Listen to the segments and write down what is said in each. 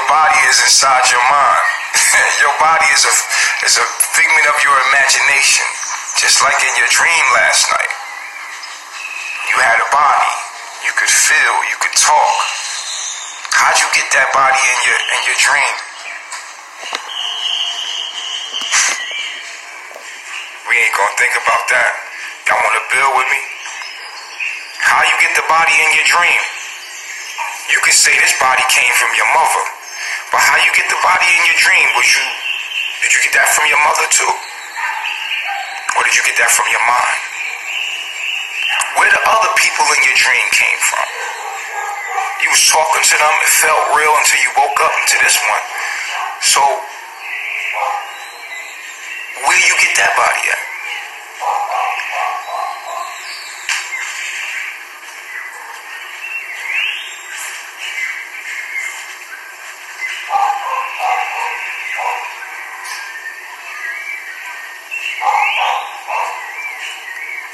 your body is inside your mind. Your body is a figment of your imagination. Just like in your dream last night. You had a body. You could feel. You could talk. How'd you get that body in your dream? We ain't gonna think about that. Y'all wanna build with me? How you get the body in your dream? You could say this body came from your mother. But how you get the body in your dream? Did you get that from your mother too? Or did you get that from your mind? Where the other people in your dream came from? You was talking to them, it felt real until you woke up into this one. So, where you get that body at?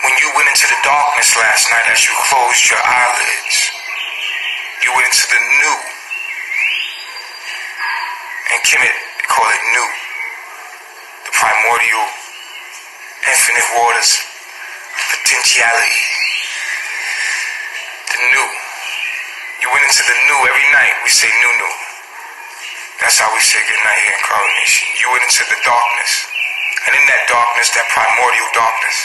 When you went into the darkness last night as you closed your eyelids, you went into the new. And Kemet, they call it new. The primordial, infinite waters, potentiality. The new. You went into the new every night. We say new. That's how we say good night here in CarbonNation. You went into the darkness. And in that darkness, that primordial darkness,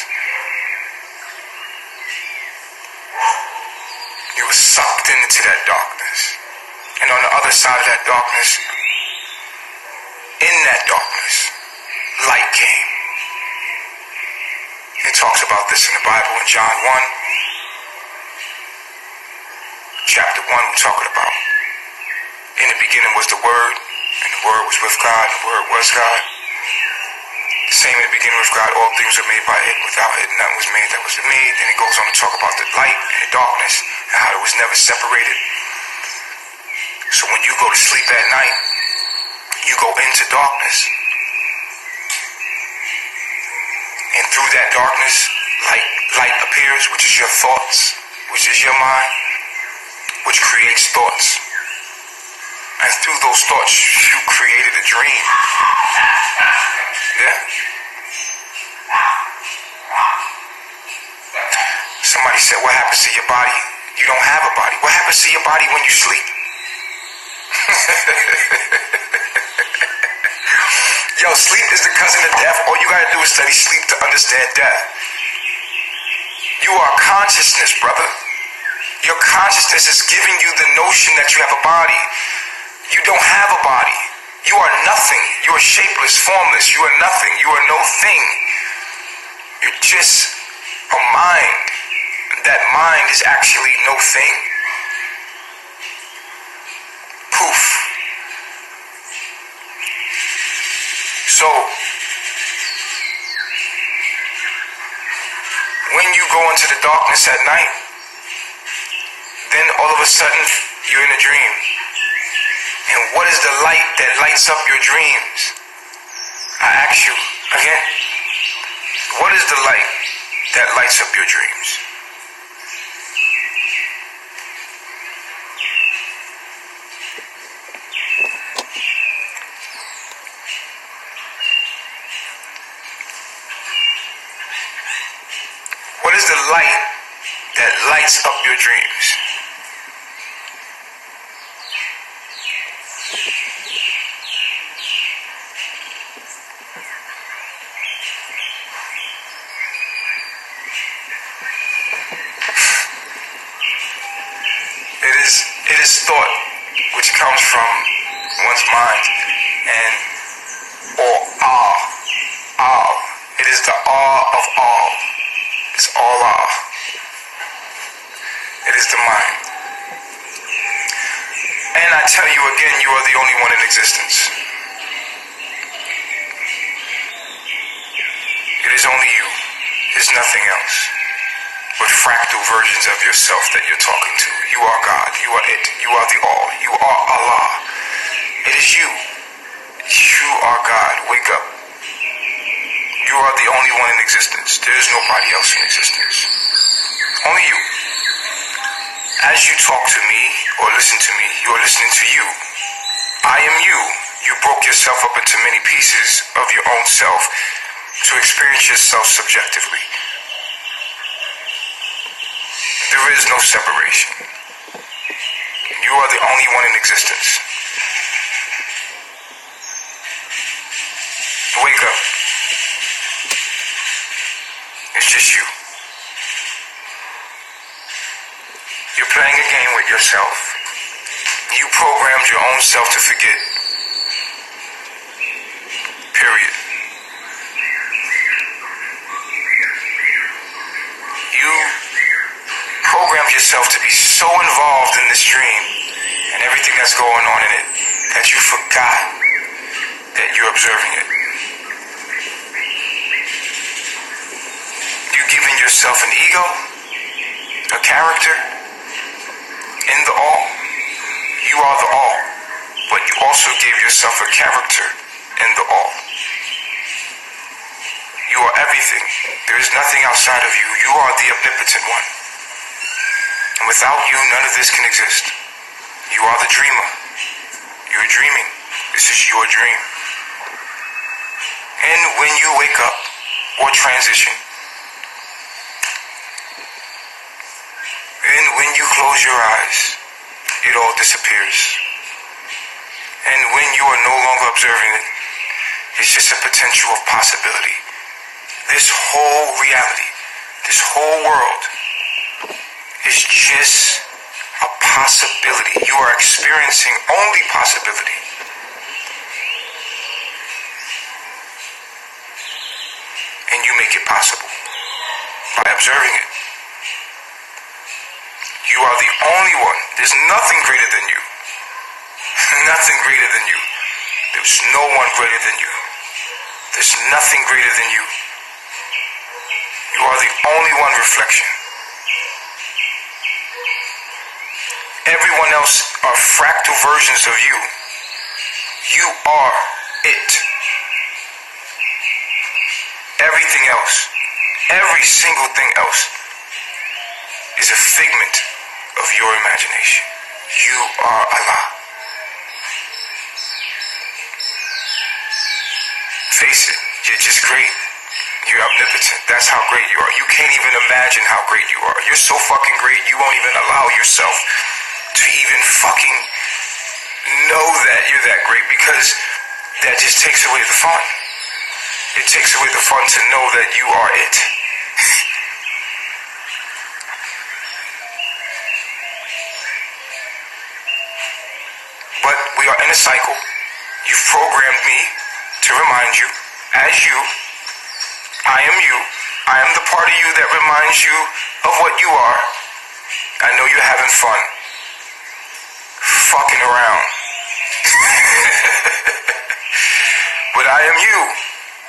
you were sucked into that darkness. And on the other side of that darkness, in that darkness, light came. It talks about this in the Bible in John 1. Chapter 1, we're talking about. In the beginning was the Word, and the Word was with God, and the Word was God. The same in the beginning with God, all things were made by it. Without it, nothing was made that was made. Then it goes on to talk about the light and the darkness, and how it was never separated. So when you go to sleep at night, you go into darkness. And through that darkness, light appears, which is your thoughts, which is your mind, which creates thoughts. And through those thoughts, you created a dream. Yeah? Somebody said, what happens to your body? You don't have a body. What happens to your body when you sleep? Yo, sleep is the cousin of death. All you gotta do is study sleep to understand death. You are consciousness, brother. Your consciousness is giving you the notion that you have a body. You don't have a body. You are nothing. You are shapeless, formless. You are nothing. You are no thing. You're just a mind. That mind is actually no thing. Poof. So, when you go into the darkness at night, then all of a sudden you're in a dream. And what is the light that lights up your dreams? I ask you again, what is the light that lights up your dreams? What is the light that lights up your dreams? It is thought, which comes from one's mind, and or awe. It is the awe of all. It's all awe. It is the mind. And I tell you again, you are the only one in existence. It is only you. There's nothing else but fractal versions of yourself that you're talking to. You are God. You are it. You are the all. You are Allah. It is you. You are God. Wake up. You are the only one in existence. There is nobody else in existence. Only you. As you talk to me or listen to me, you are listening to you. I am you. You broke yourself up into many pieces of your own self to experience yourself subjectively. There is no separation. You are the only one in existence. Wake up. It's just you. You're playing a game with yourself. You programmed your own self to forget. Period. You programmed yourself to be so involved in this dream and everything that's going on in it that you forgot that you're observing it. You've given yourself an ego, a character, in the all. You are the all, but you also gave yourself a character in the all. You are everything. There is nothing outside of you. You are the omnipotent one. And without you, none of this can exist. You are the dreamer. You're dreaming. This is your dream. And when you wake up or transition, and when you close your eyes, it all disappears. And when you are no longer observing it, it's just a potential of possibility. This whole reality, this whole world is just a possibility. You are experiencing only possibility. And you make it possible by observing it. You are the only one. There's nothing greater than you. Nothing greater than you. There's no one greater than you. There's nothing greater than you. You are the only one reflection. Everyone else are fractal versions of you. You are it. Everything else, every single thing else, is a figment of your imagination. You are Allah. Face it, you're just great. You're omnipotent. That's how great you are. You can't even imagine how great you are. You're so fucking great, you won't even allow yourself to even fucking know that you're that great, because that just takes away the fun. It takes away the fun to know that you are it. But we are in a cycle. You've programmed me to remind you, as you, I am you. I am the part of you that reminds you of what you are. I know you're having fun. Fucking around. But I am you.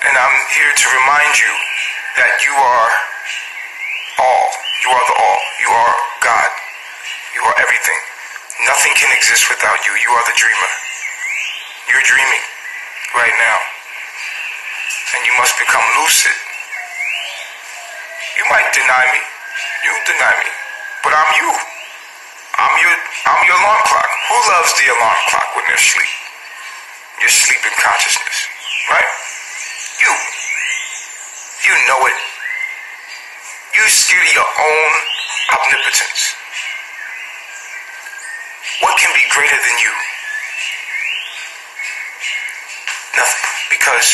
And I'm here to remind you that you are all. You are the all. You are God. You are everything. Nothing can exist without you. You are the dreamer. You're dreaming right now. And you must become lucid. You might deny me. You deny me. But I'm you. I'm your alarm clock. Who loves the alarm clock when they're asleep? Your sleeping consciousness. Right? You. You know it. You're scared of your own omnipotence. What can be greater than you? Nothing. Because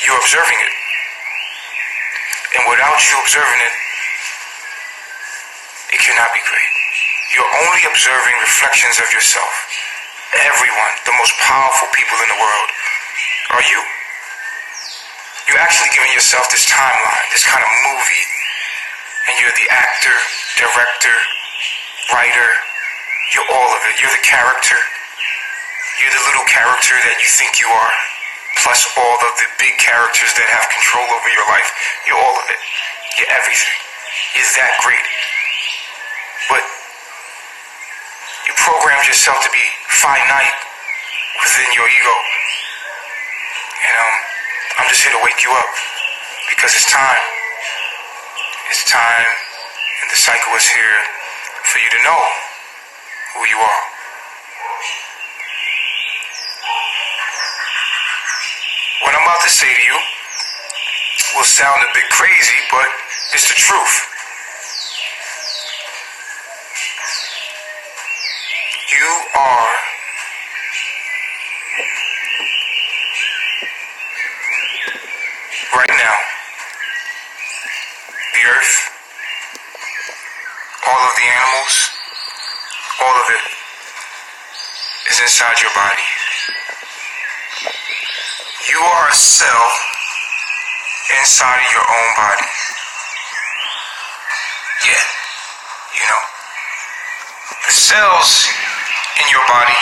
you're observing it. And without you observing it, it cannot be great. You're only observing reflections of yourself. Everyone, the most powerful people in the world, are you. You're actually giving yourself this timeline, this kind of movie. And you're the actor, director, writer. You're all of it. You're the character. You're the little character that you think you are. Plus all of the big characters that have control over your life. You're all of it. You're everything. You're that great. But you programmed yourself to be finite within your ego. And I'm just here to wake you up. Because it's time. It's time. And the cycle is here for you to know who you are. about to say to you will sound a bit crazy, but it's the truth. You are right now the earth, all of the animals, all of it is inside your body. You are a cell inside of your own body. Yeah, you know. The cells in your body,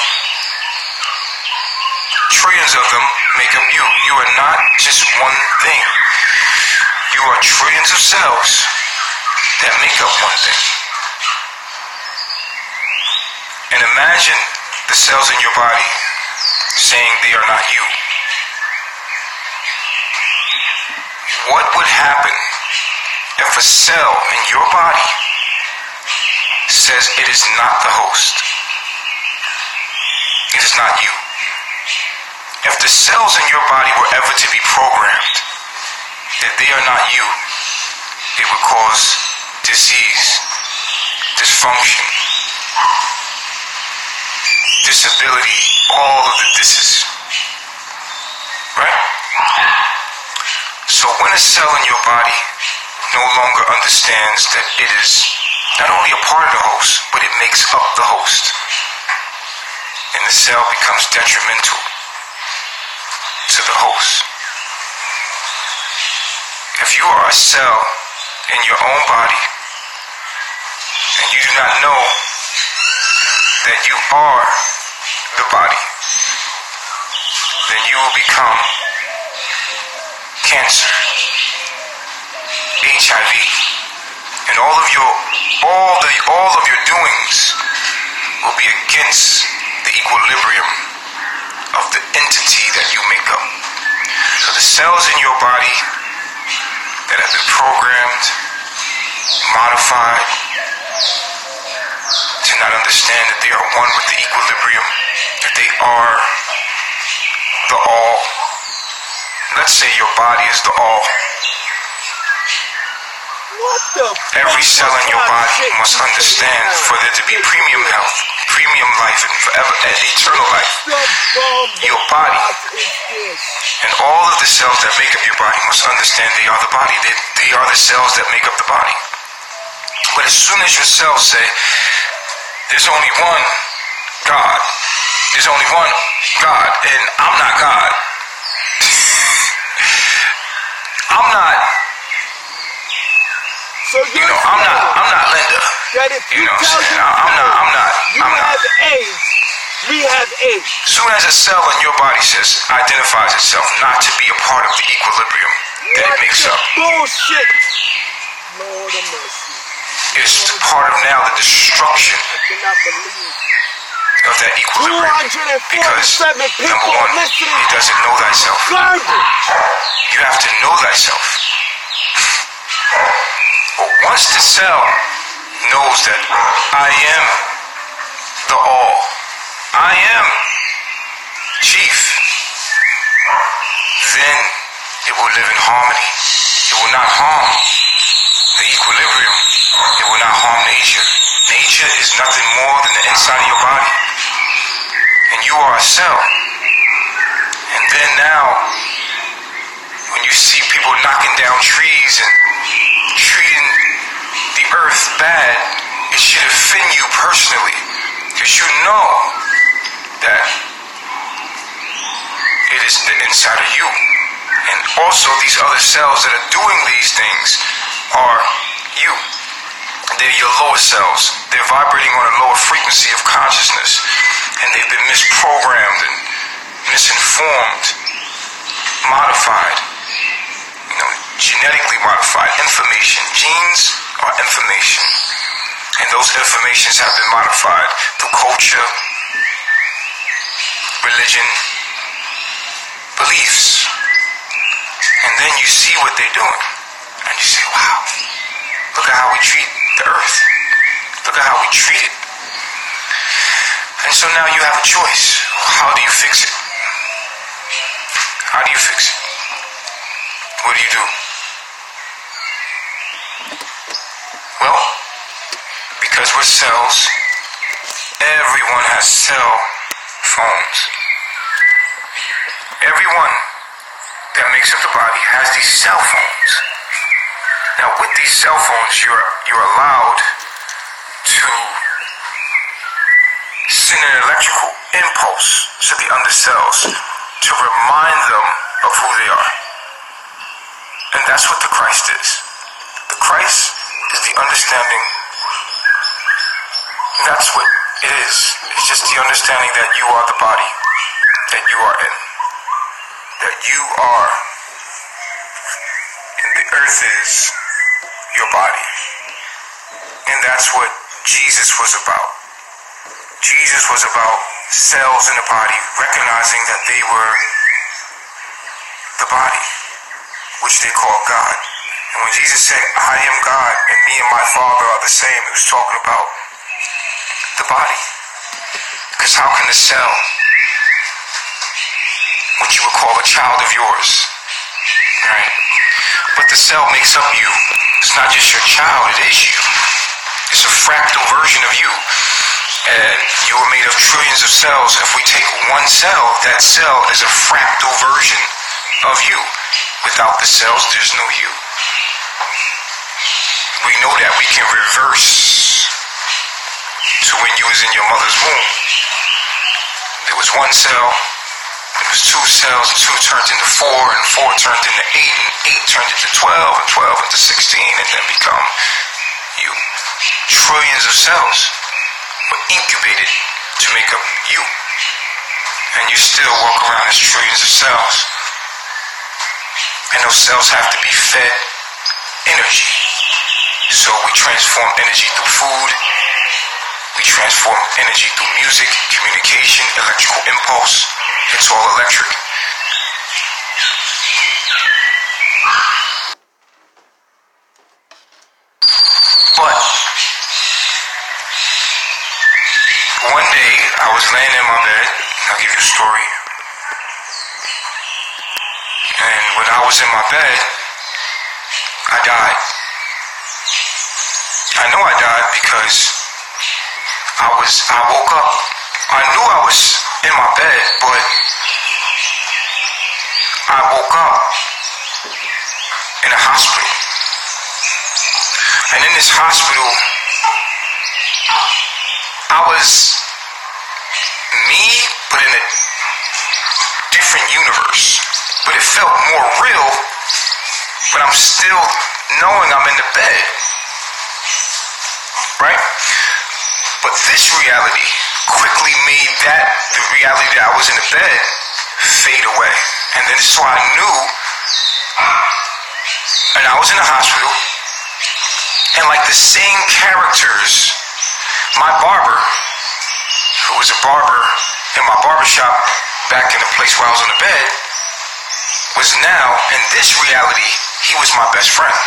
trillions of them make up you. You are not just one thing. You are trillions of cells that make up one thing. And imagine the cells in your body saying they are not you. What would happen if a cell in your body says it is not the host? It is not you. If the cells in your body were ever to be programmed that they are not you, it would cause disease, dysfunction, disability, all of the disses. Right? So when a cell in your body no longer understands that it is not only a part of the host, but it makes up the host, and the cell becomes detrimental to the host. If you are a cell in your own body and you do not know that you are the body, then you will become cancer, HIV, and all of your doings will be against the equilibrium of the entity that you make up. So the cells in your body that have been programmed, modified to not understand that they are one with the equilibrium, that they are the all. Let's say your body is the all. Every cell in your body must understand for there to be premium health, premium life, and forever and eternal life. Your body and all of the cells that make up your body must understand they are the body. They are the cells that make up the body. But as soon as your cells say, there's only one God, there's only one God, and I'm not God. I'm not, I'm not Linda. You know what I'm saying? I'm not. Have AIDS. We have AIDS. As soon as a cell in your body identifies itself not to be a part of the equilibrium that it makes up. Bullshit. Lord of mercy. It's part of now the destruction I cannot believe. of that equilibrium. Because, number one, it doesn't know thyself. Garbage. You have to know thyself. But once the cell knows that I am the all, I am chief, then it will live in harmony. It will not harm the equilibrium. It will not harm nature. Nature is nothing more than the inside of your body. And you are a cell. And then now, when you see people knocking down trees and treating the earth bad, it should offend you personally. Because you know that it is the inside of you. And also these other cells that are doing these things are you. They're your lower cells. They're vibrating on a lower frequency of consciousness. And they've been misprogrammed and misinformed, modified, genetically modified. Information. Genes are information. And those informations have been modified through culture, religion, beliefs. And then you see what they're doing. And you say, wow, look at how we treat the earth. Look at how we treat it. And so now you have a choice. How do you fix it? How do you fix it? what do? Well, because we're cells, everyone has cell phones. Everyone that makes up the body has these cell phones. Now with these cell phones, you're allowed to send an electrical impulse to the undercells to remind them of who they are. And that's what the Christ is. The Christ is the understanding. That's what it is. It's just the understanding that you are the body that you are in. That you are, and the earth is your body. And that's what Jesus was about. Jesus was about cells in the body, recognizing that they were the body, which they call God. And when Jesus said, I am God and me and my Father are the same, he was talking about the body. Because how can a cell, what you would call a child of yours, right? But the cell makes up you. It's not just your child, it is you. It's a fractal version of you. And you were made of trillions of cells. If we take one cell, that cell is a fractal version of you. Without the cells, there's no you. We know that we can reverse to when you was in your mother's womb. There was one cell, there was two cells, two turned into four, and four turned into eight, and eight turned into 12, and 12 into 16, and then become you. Trillions of cells were incubated to make up you. And you still walk around as trillions of cells. And those cells have to be fed energy. So we transform energy through food. We transform energy through music, communication, electrical impulse. It's all electric. But one day I was laying in my bed. I'll give you a story. And when I was in my bed, I died. I know I died because I woke up. I knew I was in my bed, but I woke up in a hospital. And in this hospital, I was me, but in a different universe. But it felt more real, but I'm still knowing I'm in the bed. Right? But this reality quickly made the reality that I was in the bed, fade away. And then so I knew, and I was in the hospital, and like the same characters, my barber, who was a barber in my barbershop back in the place where I was in the bed, was now in this reality, he was my best friend.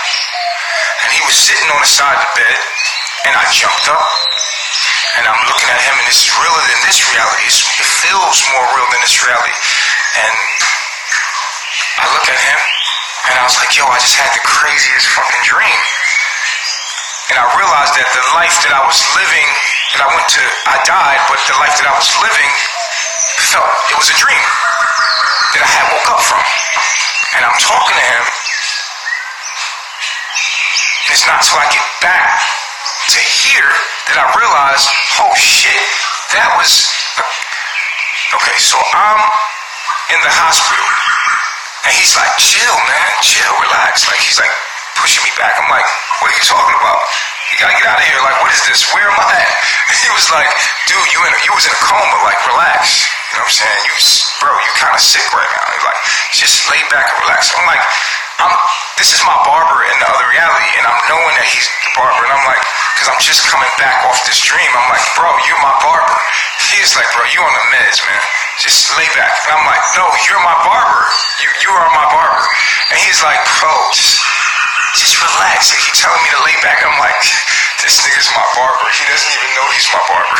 And he was sitting on the side of the bed, and I jumped up, and I'm looking at him, and this is realer than this reality. It feels more real than this reality. And I look at him, and I was like, yo, I just had the craziest fucking dream. And I realized that the life that I was living, I died, but the life that I was living it was a dream that I had woke up from. And I'm talking to him. And it's not till I get back to here that I realize, oh shit, that was... Okay, so I'm in the hospital. And he's like, chill, man, chill, relax. Like, he's like pushing me back. I'm like, what are you talking about? You gotta get out of here. Like, what is this? Where am I at? And he was like, dude, you was in a coma. Like, relax. You know what I'm saying? You kind of sick right now. He's like, just lay back and relax. I'm like, this is my barber in the other reality, and I'm knowing that he's the barber. And I'm like, because I'm just coming back off this dream. I'm like, bro, you're my barber. He's like, bro, you on the meds, man. Just lay back. And I'm like, no, you're my barber. You are my barber. And he's like, bro, just relax. And he's telling me to lay back. I'm like, this nigga's my barber. He doesn't even know he's my barber.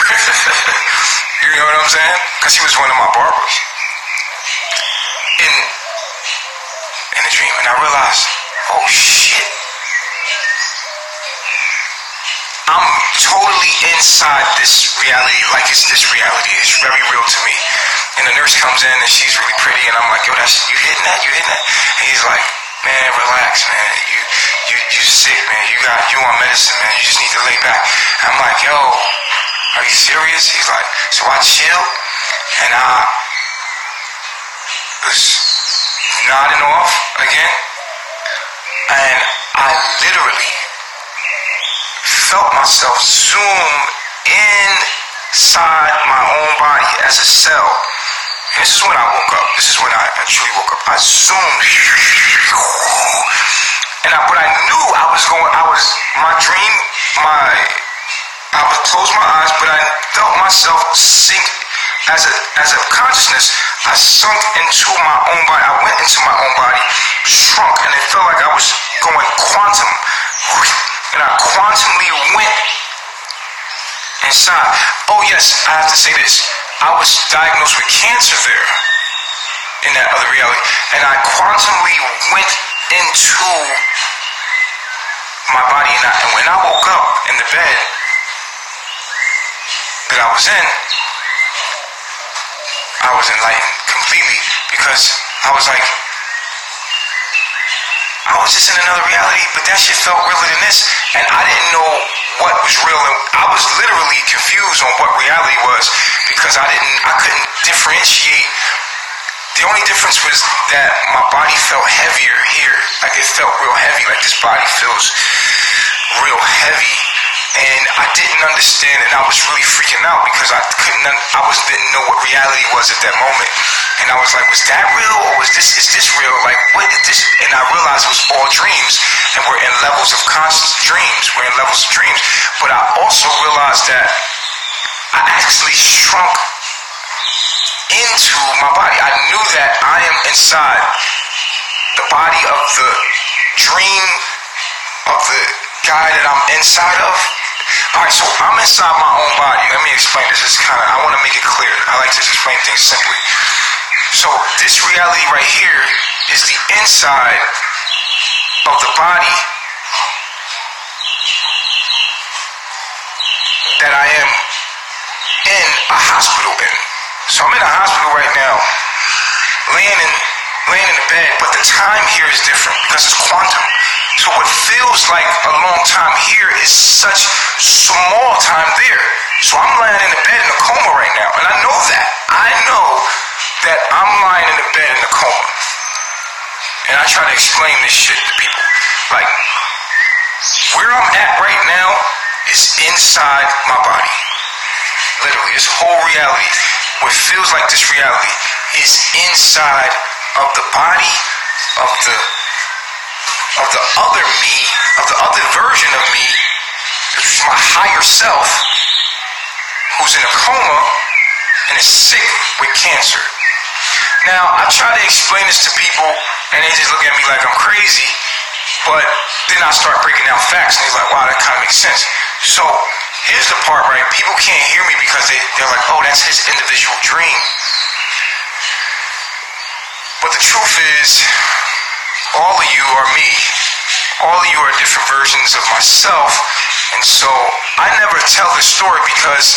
You know what I'm saying? Because he was one of my barbers. And the dream, and I realized, oh shit, I'm totally inside this reality, like it's this reality. It's very real to me. And the nurse comes in and she's really pretty, and I'm like, yo, that's you hitting that? You hitting that? And he's like, man, relax, man. You sick, man. You on medicine, man. You just need to lay back. And I'm like, yo, are you serious? He's like, so I chilled, and I was nodding off again, and I literally felt myself zoom inside my own body as a cell. And this is when I woke up. This is when I truly woke up. I zoomed, and but I knew I would close my eyes, but I felt myself sink as a consciousness. I sunk into my own body. I went into my own body, shrunk, and it felt like I was going quantum. And I quantumly went inside. Oh yes, I have to say this. I was diagnosed with cancer there in that other reality. And I quantumly went into my body. And when I woke up in the bed that I was in, I was enlightened completely, because I was like, I was just in another reality, but that shit felt realer than this, and I didn't know what was real. And I was literally confused on what reality was, because I couldn't differentiate. The only difference was that my body felt heavier here, like it felt real heavy, like this body feels real heavy. And I didn't understand, and I was really freaking out, because I didn't know what reality was at that moment. And I was like, was that real, or is this real? Like, what is this? And I realized it was all dreams, and we're in levels of conscious dreams. We're in levels of dreams. But I also realized that I actually shrunk into my body. I knew that I am inside the body of the dream of the guy that I'm inside of. Alright, so I'm inside my own body. Let me explain this. I want to make it clear. I like to explain things simply. So this reality right here is the inside of the body that I am in a hospital in. So I'm in a hospital right now, laying in the bed, but the time here is different because it's quantum. So what feels like a long time here is such small time there. So I'm lying in the bed in a coma right now, and I know that. I know that I'm lying in the bed in a coma. And I try to explain this shit to people. Like, where I'm at right now is inside my body. Literally, this whole reality, what feels like this reality, is inside of the body of the other me, of the other version of me, which is my higher self, who's in a coma and is sick with cancer. Now, I try to explain this to people, and they just look at me like I'm crazy, but then I start breaking down facts, and they're like, wow, that kind of makes sense. So, here's the part, right? People can't hear me because they're like, oh, that's his individual dream. But the truth is, all of you are me. All of you are different versions of myself. And so I never tell this story because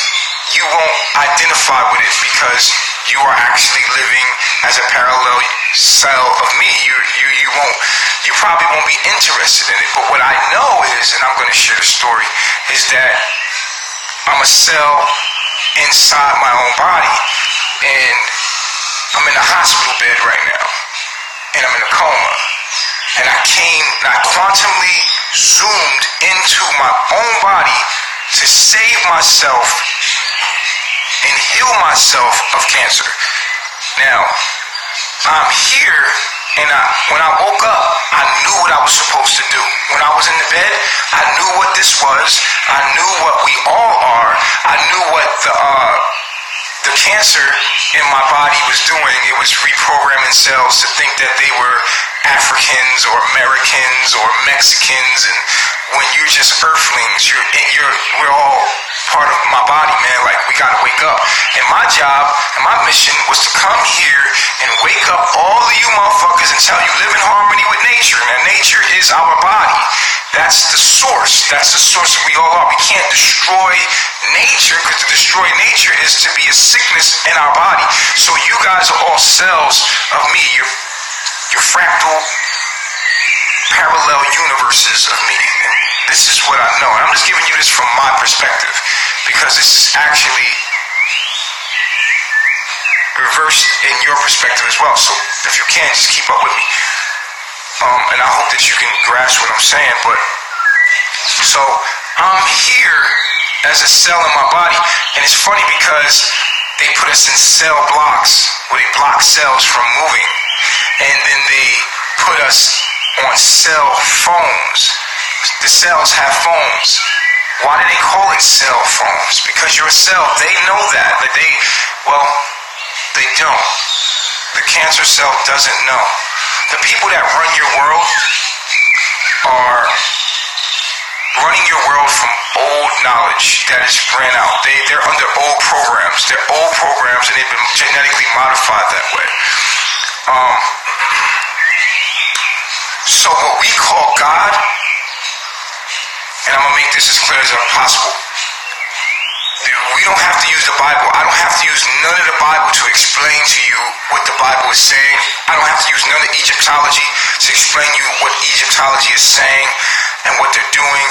you won't identify with it, because you are actually living as a parallel cell of me. You probably won't be interested in it. But what I know is, and I'm going to share the story, is that I'm a cell inside my own body. And I'm in a hospital bed right now. And I'm in a coma. And I quantumly zoomed into my own body to save myself and heal myself of cancer. Now, I'm here, and when I woke up, I knew what I was supposed to do. When I was in the bed, I knew what this was. I knew what we all are. I knew what the cancer in my body was doing. It was reprogramming cells to think that they were Africans or Americans or Mexicans and when you're just earthlings. We're all part of my body, man. Like, we gotta wake up. And my job and my mission was to come here and wake up all of you motherfuckers and tell you live in harmony with nature. And nature is our body. That's the source. That's the source that we all are. We can't destroy nature, because to destroy nature is to be a sickness in our body. So you guys are all cells of me. You're fractal, parallel universes of me. And this is what I know. And I'm just giving you this from my perspective, because it's actually reversed in your perspective as well. So if you can, just keep up with me. And I hope that you can grasp what I'm saying. But so I'm here as a cell in my body, and it's funny because they put us in cell blocks where they block cells from moving, and then they put us on cell phones. The cells have phones. Why do they call it cell phones? Because you're a cell. They know that, but they don't. The cancer cell doesn't know. The people that run your world are running your world from old knowledge that is ran out. They're under old programs. They're old programs, and they've been genetically modified that way. So what we call God, and I'm going to make this as clear as possible. We don't have to use the Bible. I don't have to use none of the Bible to explain to you what the Bible is saying. I don't have to use none of Egyptology to explain you what Egyptology is saying and what they're doing.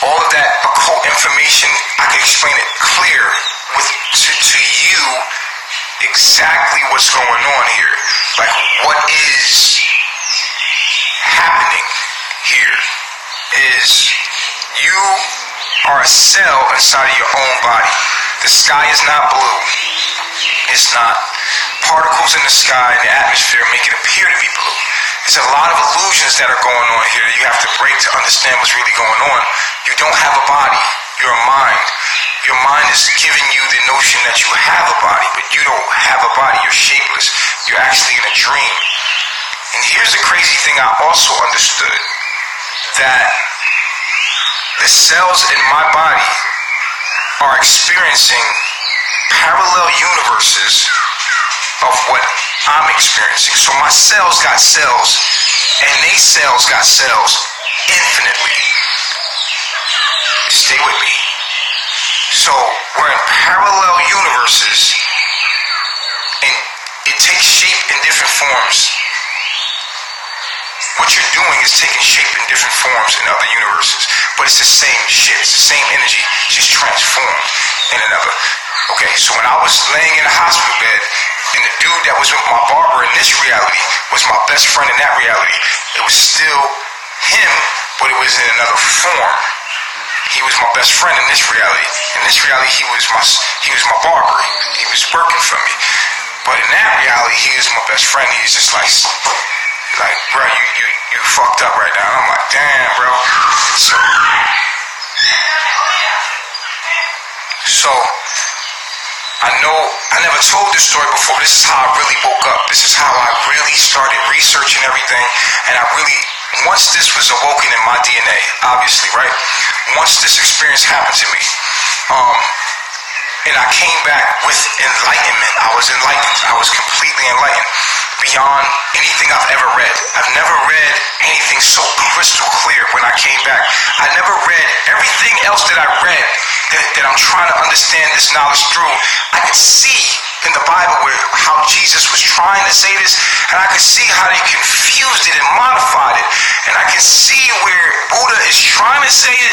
All of that occult information, I can explain it clear to you exactly what's going on here. Like, what is happening here is you are a cell inside of your own body. The sky is not blue. It's not. Particles in the sky and the atmosphere make it appear to be blue. There's a lot of illusions that are going on here that you have to break to understand what's really going on. You don't have a body. You're a mind. Your mind is giving you the notion that you have a body, but you don't have a body. You're shapeless. You're actually in a dream. And here's the crazy thing I also understood, that the cells in my body are experiencing parallel universes of what I'm experiencing. So my cells got cells, and they cells got cells infinitely. Stay with me. So we're in parallel universes, and it takes shape in different forms. What you're doing is taking shape in different forms in other universes, but it's the same shit, it's the same energy, just transformed in another. Okay, so when I was laying in a hospital bed, and the dude that was with my barber in this reality was my best friend in that reality, it was still him, but it was in another form. He was my best friend in this reality. In this reality, he was my barber. He was working for me. But in that reality, he was my best friend. He's just like, bro, you fucked up right now. And I'm like, damn, bro. So I know I never told this story before, but this is how I really woke up. This is how I really started researching everything. And once this was awoken in my DNA, obviously, right? Once this experience happened to me, and I came back with enlightenment. I was enlightened. I was completely enlightened beyond anything I've ever read. I've never read anything so crystal clear when I came back. I never read everything else that I read that I'm trying to understand this knowledge through. I could see in the Bible how Jesus was trying to say this, and I could see how they confused it and modified it. And I could see where Buddha is trying to say it,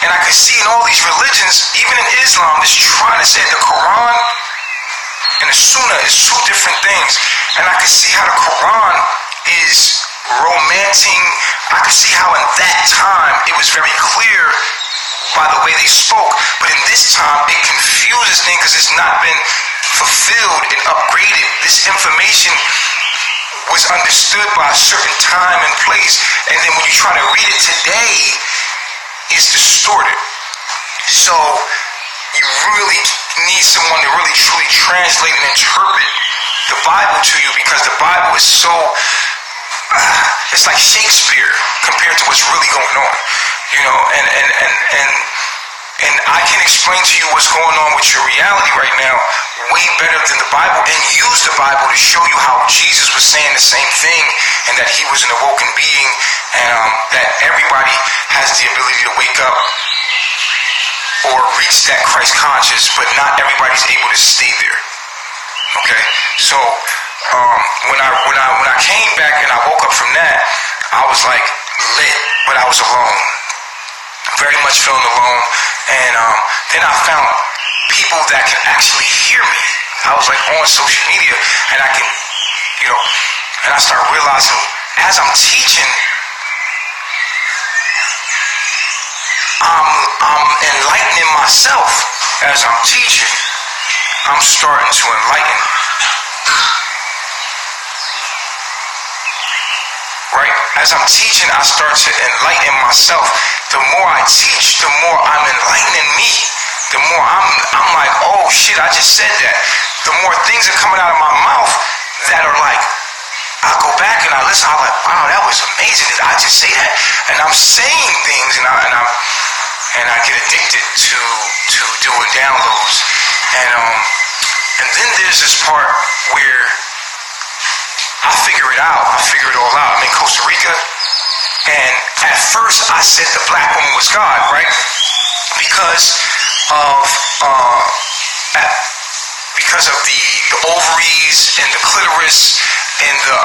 and I could see in all these religions, even in Islam, that's trying to say the Quran and the Sunnah is two different things. And I could see how the Quran is romancing. I could see how in that time it was very clear by the way they spoke, but in this time it confuses things because it's not been fulfilled and upgraded. This information was understood by a certain time and place, and then when you try to read it today, it's distorted. So you really need someone to really truly translate and interpret the Bible to you, because the Bible is so it's like Shakespeare compared to what's really going on. You know, and I can explain to you what's going on with your reality right now way better than the Bible, and use the Bible to show you how Jesus was saying the same thing, and that he was an awoken being, and that everybody has the ability to wake up or reach that Christ conscious, but not everybody's able to stay there. Okay, so when I came back and I woke up from that, I was like lit, but I was alone, very much feeling alone. And then I found people that can actually hear me. I was like on social media, and I can, you know, and I started realizing as I'm teaching, I'm enlightening myself. As I'm teaching, I'm starting to enlighten. Right? As I'm teaching, I start to enlighten myself. The more I teach, the more I'm enlightening me. The more I'm like, oh shit, I just said that. The more things are coming out of my mouth that are like, I go back and I listen, I'm like, wow, that was amazing. Did I just say that? And I'm saying things, and I get addicted to doing downloads. And then there's this part where I figure it out. I figure it all out. I'm in Costa Rica, and at first I said the black woman was God, right? Because of the ovaries and the clitoris and the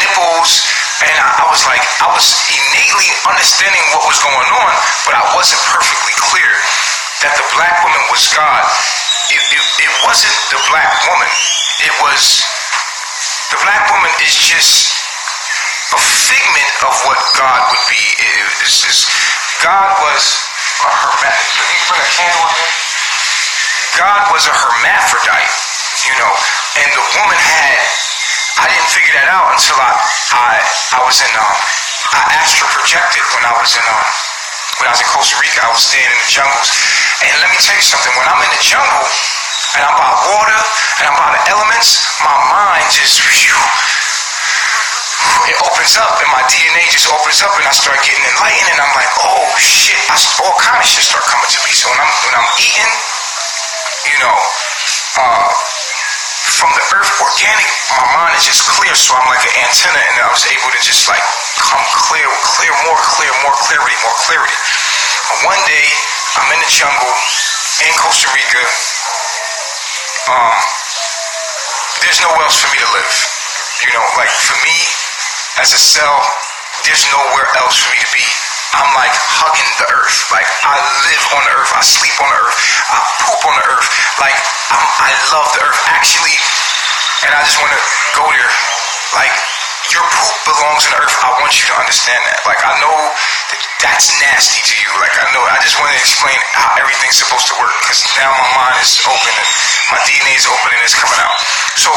nipples, and I was like, I was innately understanding what was going on, but I wasn't perfectly clear that the black woman was God. It wasn't the black woman. It was, the black woman is just a figment of what God would be. God was a hermaphrodite. Can you bring a candle in here? God was a hermaphrodite, you know, and the woman had, I didn't figure that out until I was in, I astral projected when I was in Costa Rica. I was staying in the jungles. And let me tell you something, when I'm in the jungle and I'm by water and I'm by the elements, my mind just, it opens up, and my DNA just opens up, and I start getting enlightened, and I'm like, oh shit, all kind of shit start coming to me. So when I'm eating, you know, from the earth organic, my mind is just clear, so I'm like an antenna, and I was able to just like come more clarity. And one day, I'm in the jungle in Costa Rica. There's nowhere else for me to live. You know, like for me, as a cell, there's nowhere else for me to be. I'm like hugging the earth. Like I live on the earth. I sleep on the earth. I poop on the earth. Like I love the earth. Actually, and I just want to go there. Like your poop belongs on the earth. I want you to understand that. Like I know that that's nasty to you. Like I know. I just want to explain how everything's supposed to work, because now my mind is open and my DNA is open and it's coming out. So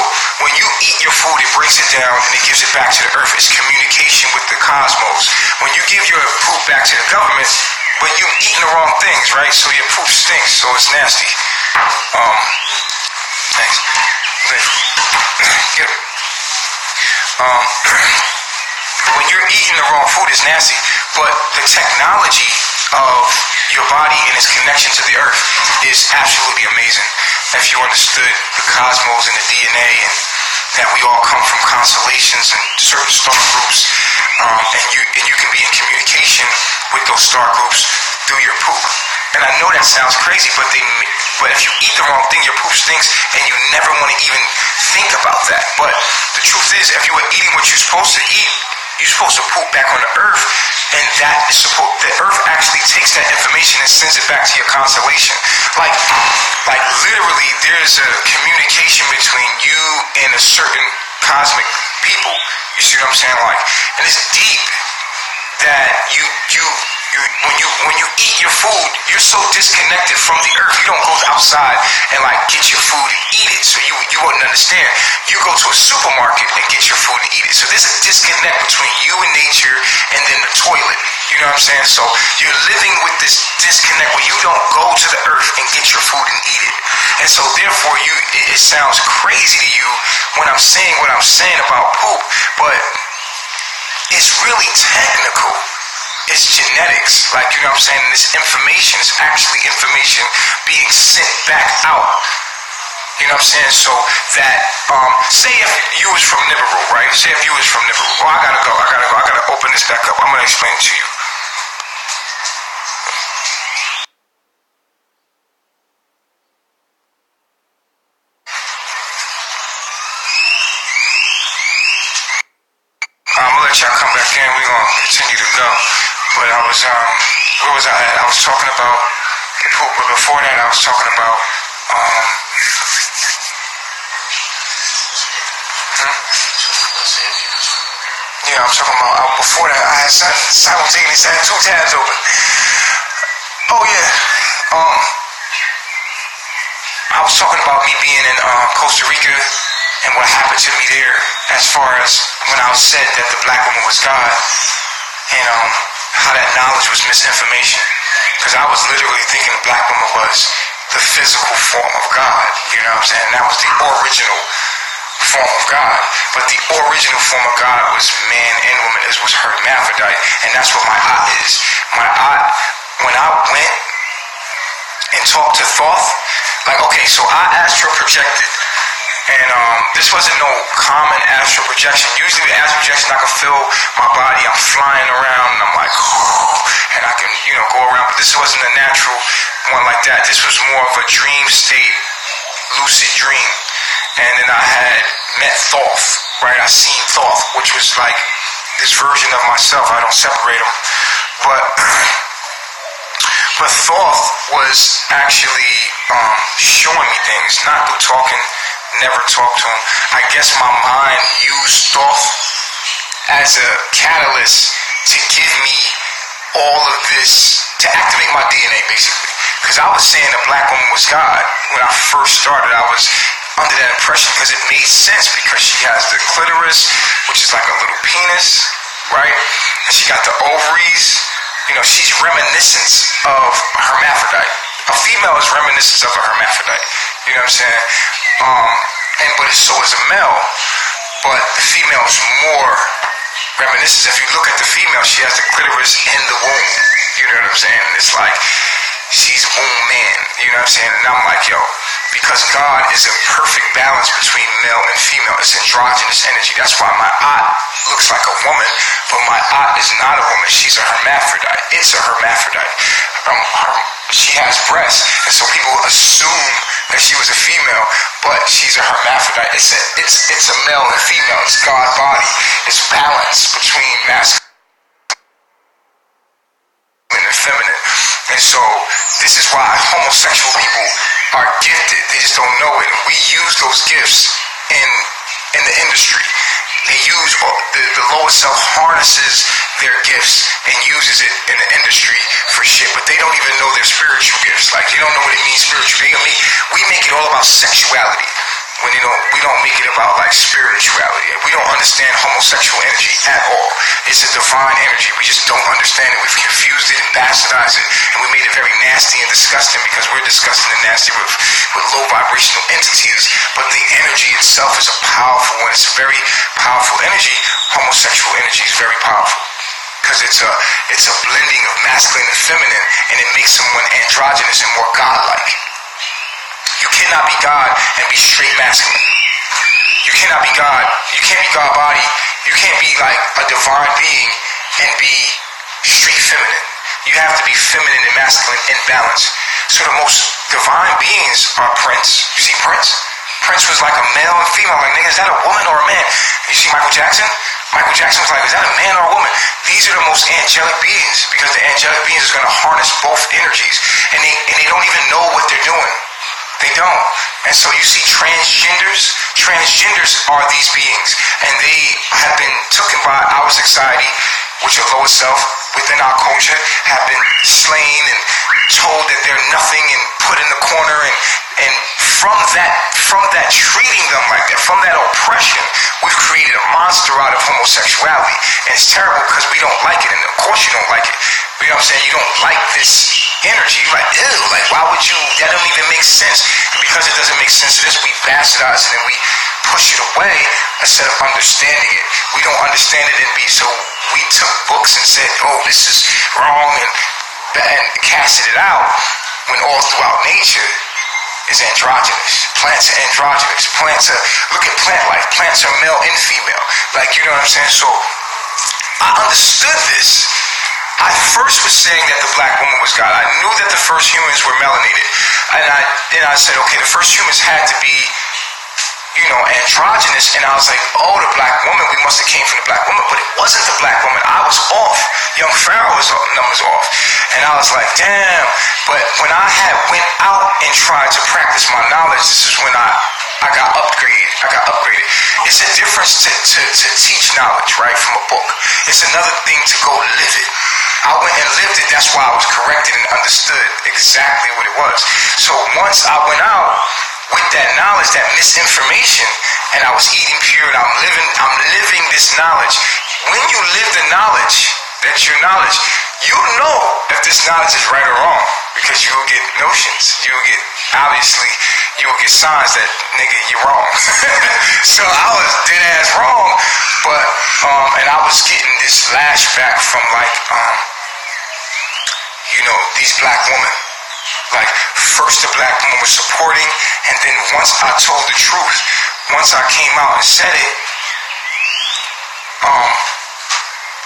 when you eat your food, it breaks it down and it gives it back to the earth. It's communication with the cosmos. When you give your poop back to the government, but you're eating the wrong things, right? So your poop stinks, so it's nasty. Thanks. Get it. When you're eating the wrong food, it's nasty. But the technology of your body and its connection to the earth is absolutely amazing. If you understood the cosmos and the DNA, and that we all come from constellations and certain star groups, and you can be in communication with those star groups through your poop. And I know that sounds crazy, but if you eat the wrong thing, your poop stinks, and you never want to even think about that. But the truth is, if you were eating what you're supposed to eat, you're supposed to poop back on the earth, and the earth actually takes that information and sends it back to your constellation. Like literally, there's a communication between you and a certain cosmic people. You see what I'm saying? Like, and it's deep that when you eat your food, you're so disconnected from the earth. You don't go outside and like get your food and eat it, so you wouldn't understand. You go to a supermarket and get your food and eat it. So there's a disconnect between you and nature, and then the toilet. You know what I'm saying? So you're living with this disconnect where you don't go to the earth and get your food and eat it. And so therefore it sounds crazy to you when I'm saying what I'm saying about poop, but It's really technical. It's genetics. Like, you know what I'm saying? This information is actually information being sent back out. You know what I'm saying? So that, say if you was from Nibiru, right? Say if you was from Nibiru. Oh, I gotta open this back up. I'm gonna explain it to you. I'm gonna let y'all come back in. We're gonna continue to go. But I was, where was I at? I was talking about the poop, but before that I was talking about, yeah, I'm talking about, before that I had simultaneously had 2 tabs open. Oh yeah, I was talking about me being in Costa Rica and what happened to me there as far as when I was said that the black woman was God, and how that knowledge was misinformation, because I was literally thinking the black woman was the physical form of God, you know what I'm saying? That was the original form of God, but the original form of God was man and woman, was hermaphrodite, and that's what my eye is. My eye, when I went and talked to Thoth, like, okay, so I astral projected, and this wasn't no common astral projection. Usually with astral projection, I can feel my body, I'm flying around, and I'm like, and I can, you know, go around, but this wasn't a natural one like that. This was more of a dream state, lucid dream. And then I had met Thoth, right? I seen Thoth, which was like this version of myself. I don't separate them, but Thoth was actually showing me things, not through talking. Never talked to him. I guess my mind used Thoth as a catalyst to give me all of this, to activate my DNA basically. Because I was saying the black woman was God when I first started. I was under that impression because it made sense, because she has the clitoris, which is like a little penis, right? And she got the ovaries. You know, she's reminiscence of a hermaphrodite. A female is reminiscence of a hermaphrodite. You know what I'm saying? But so is a male, but the female is more reminiscence. If you look at the female, she has the clitoris in the womb. You know what I'm saying? It's like she's womb man. You know what I'm saying? And I'm like, yo, because God is a perfect balance between male and female. It's androgynous energy. That's why my aunt looks like a woman, but my aunt is not a woman. She's a hermaphrodite. It's a hermaphrodite. She has breasts, and so people assume that she was a female, but she's a hermaphrodite. It's a male and female. It's God body. It's balance between masculine and feminine. And so this is why homosexual people are gifted. They just don't know it. And we use those gifts in the industry. They use the lower self harnesses their gifts and uses it in the industry for shit, but they don't even know their spiritual gifts. Like, they don't know what it means spiritual. We make it all about sexuality when we don't make it about like spirituality. We don't understand homosexual energy at all. It's a divine energy. We just don't understand it. We've confused it and bastardized it, and we made it very nasty and disgusting because we're disgusting and nasty with low vibrational entities. But the energy itself is a powerful one. It's a very powerful energy. Homosexual energy is very powerful because it's a blending of masculine and feminine, and it makes someone androgynous and more godlike. You cannot be God and be straight masculine. You cannot be God. You can't be God body. You can't be like a divine being and be straight feminine. You have to be feminine and masculine in balance. So the most divine beings are Prince. You see Prince? Prince was like a male and female. Like, nigga, is that a woman or a man? You see Michael Jackson? Michael Jackson was like, is that a man or a woman? These are the most angelic beings, because the angelic beings is going to harness both energies, and they don't even know what they're doing. They don't. And so you see transgenders. Transgenders are these beings, and they have been taken by our society, which are lower self within our culture, have been slain and told that they're nothing and put in the corner, and from that treating them like that, from that oppression, we've created a monster out of homosexuality. And it's terrible because we don't like it, and of course you don't like it. You know what I'm saying? You don't like this energy. You're like, ew, like, why would you? That don't even make sense. And because it doesn't make sense to this, we bastardize it and we push it away instead of understanding it. We don't understand it, so we took books and said, oh, this is wrong, and casted it out, when all throughout nature is androgynous. Plants are androgynous. Look at plant life. Plants are male and female. Like, you know what I'm saying? So I understood this. I first was saying that the black woman was God. I knew that the first humans were melanated. And I said, okay, the first humans had to be, androgynous. And I was like, oh, the black woman, we must have came from the black woman. But it wasn't the black woman. I was off. Young Pharaoh was numbers off. And I was like, damn. But when I went out and tried to practice my knowledge, this is when I got upgraded. It's a difference to teach knowledge, right, from a book. It's another thing to go live it. I went and lived it. That's why I was corrected and understood exactly what it was. So once I went out with that knowledge, that misinformation, and I was eating pure, and I'm living this knowledge. When you live the knowledge, that's your knowledge, you know if this knowledge is right or wrong, because you will get notions. You will get signs that, nigga, you're wrong. So I was dead ass wrong, but and I was getting this lashback from these black women. Like, first the black woman was supporting, and then once I told the truth, once I came out and said it,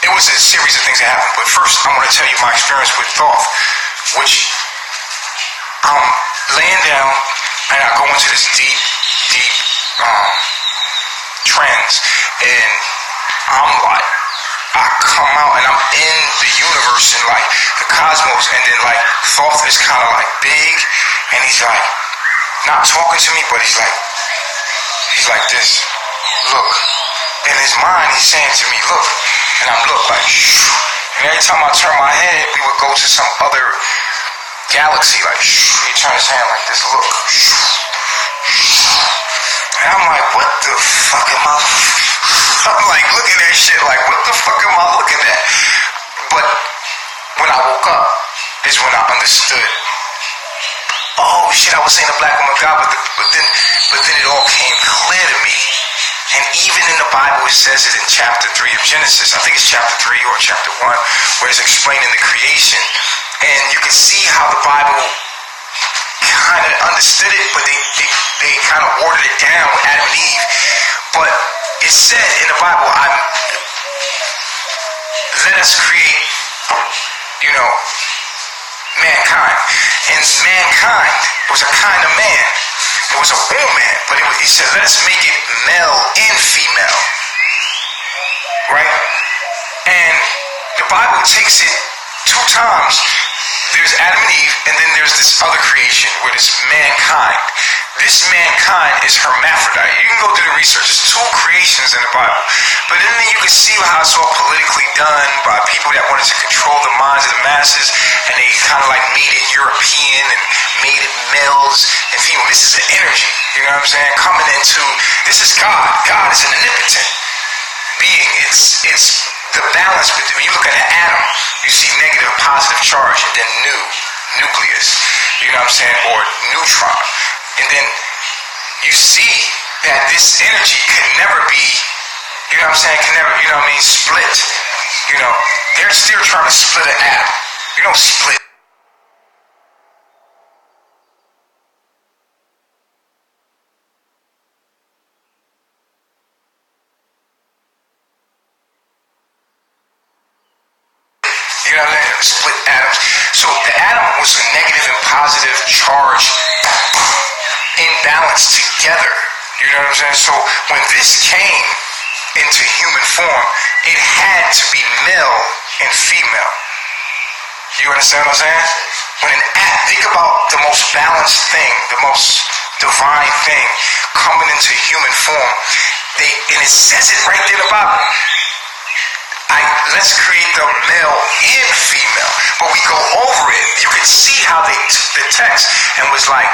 it was a series of things that happened. But first, I want to tell you my experience with Thoth, which I'm laying down, and I go into this deep trance, and I'm like, I come out and I'm in the universe and like the cosmos, and then like Thoth is kind of like big, and he's like not talking to me, but he's like this, look. In his mind, he's saying to me, look, and I'm look like, shh. And every time I turn my head, we would go to some other galaxy, like, shh. He turned his hand like this, look, shh. And I'm like, what the fuck am I? I'm like looking at shit like, what the fuck am I looking at? But when I woke up is when I understood. Oh shit, I was saying the black woman God, but then it all came clear to me. And even in the Bible, it says it in chapter 3 of Genesis. I think it's chapter 3 or chapter 1, where it's explaining the creation. And you can see how the Bible kind of understood it, but they kind of watered it down with Adam and Eve. But it said in the Bible, let us create, mankind. And mankind was a kind of man. It was a woman, but he said, let us make it male and female. Right? And the Bible takes it 2 times. There's Adam and Eve, and then there's this other creation where it's mankind. This mankind is hermaphrodite. You can go do the research. There's 2 creations in the Bible. But then you can see how it's all politically done by people that wanted to control the minds of the masses, and they kind of like made it European and made it males and females. This is an energy, you know what I'm saying? Coming into, this is God. God is an omnipotent being. It's the balance between, when you look at an atom, you see negative and positive charge, and then nucleus, you know what I'm saying, or neutron. And then you see that this energy can never be, you know what I'm saying, can never, split. They're still trying to split an atom. You don't split. You know what I'm saying? Split atoms. So the atom was a negative and positive charge in balance together. You know what I'm saying? So when this came into human form, it had to be male and female. You understand what I'm saying? Think about the most balanced thing, the most divine thing coming into human form. And it says it right there in the Bible. Let's create the male and female. But we go over it. You can see how they took the text and was like,